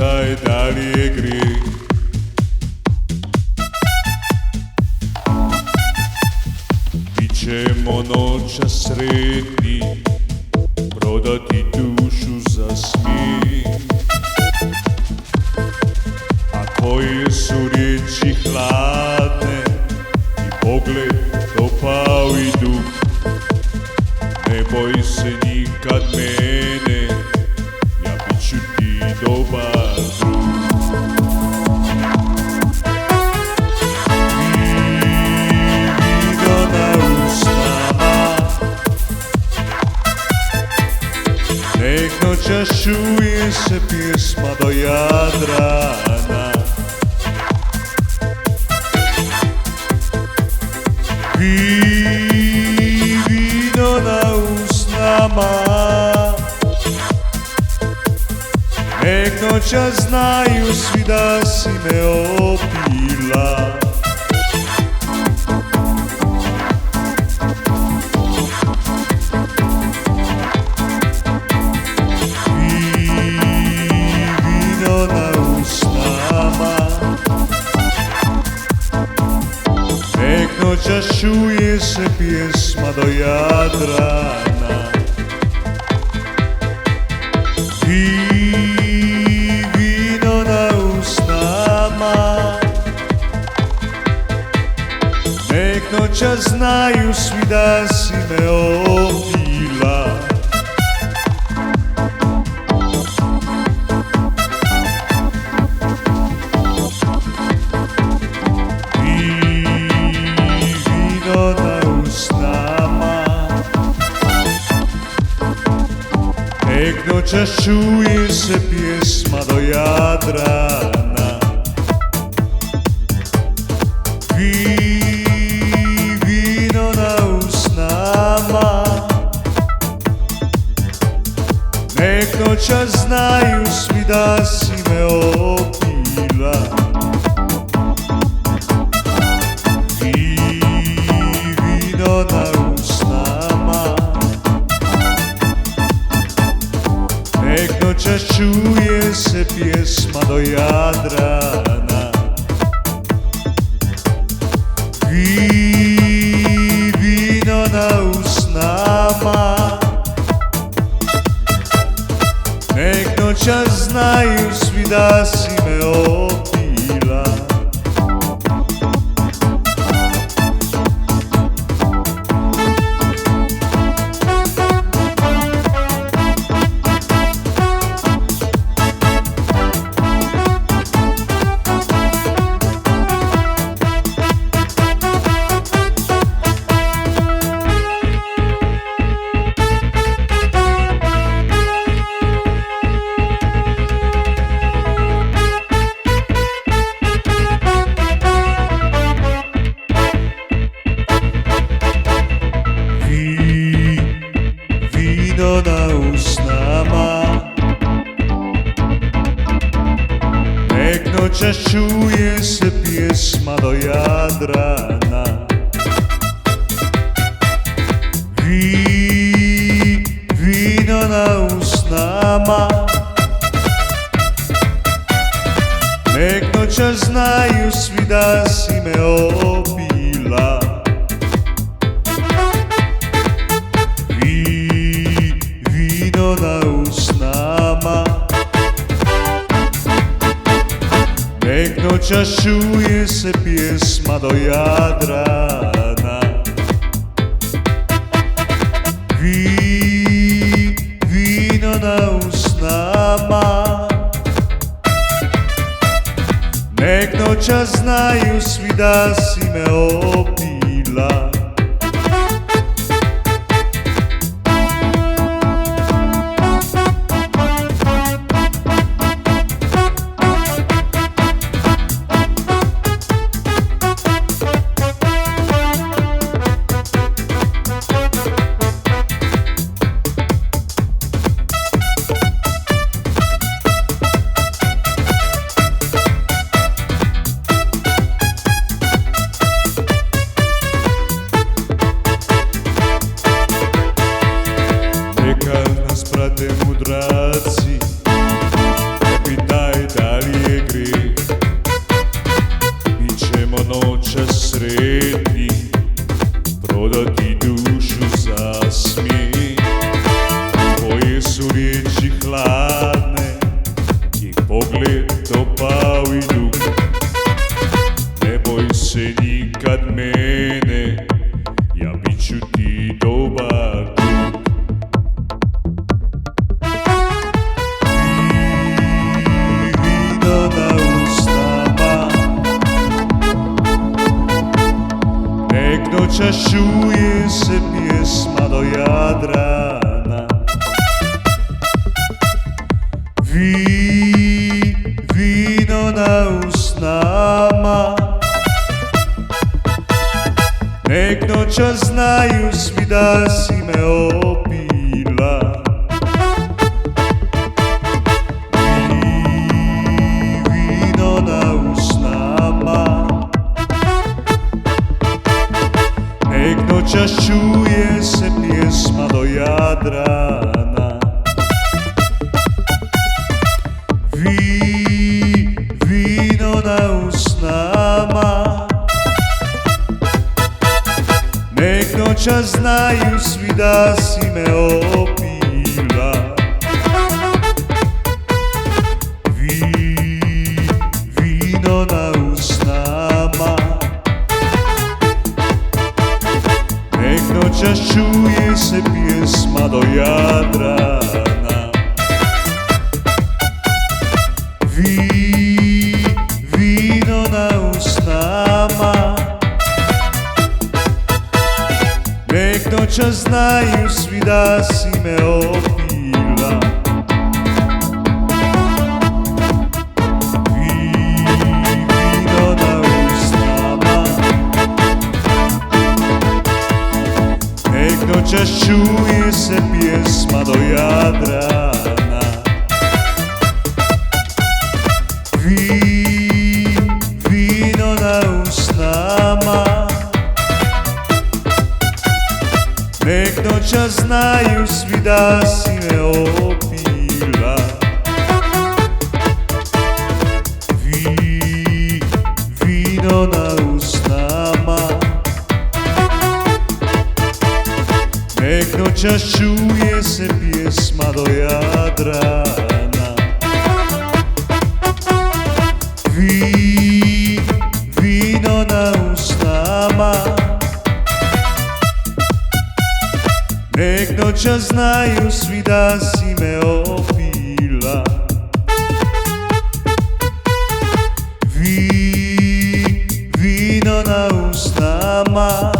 pitaj da li je grijeh. Bićemo noćas sretni, prodati dušu za smijeh. A koje su riječi hladne i pogled topao i dug. Ne boj se nikad mene, ja bit ću ti dobar drug. Vino na usnama, nek noćas čuje se pjesma do Jadrana. Vino na usnama, nek noćas znaju svi da si me opila. Vino na usnama, nek noćas čuje se pjesma do Jadrana. Vino na usnama, nek noćas znaju svi da si me opila. Vino na usnama, nek noćas čuje se pjesma do Jadrana. Vino na usnama, nek noćas znaju svi da si me opila. Vino na usnama, nek noćas čuje se pjesma do Jadrana. Vino na usnama, nek noćas znaju svi da si me opila. Vino na usnama, nek noćas čuje se pjesma do Jadrana. Vino na usnama, nek noćas znaju svi da si me opila. Vino na usnama, nek noćas čuje se pjesma do Jadrana. Vino na usnama, nek noćas znaju svi da si me opila. noćas čuje se pjesma do Jadrana. Vino na usnama, nek noćas znaju svi da si me opila. Vino na usnama, nek noćas čuje se pjesma do Jadrana. Vino na usnama, nek noćas znaju svi da si me opila. Vino na usnama, nek noćas čuje se pjesma do Jadrana. Vino na usnama, nek noćas znaju svi da si me opila. Vino na usnama, nek noćas čuje se pjesma do Jadrana. Vino na usnama, nek noćas znaju svi da si me opila. Vino na usnama, nek noćas čuje se pjesma do Jadrana. Vino na usnama, nek noćas znaju svi da si me opila. Vino na usnama,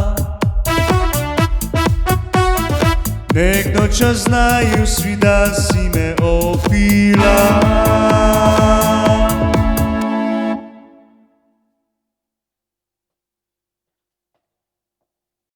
nek noćas znaju svi da si me opila.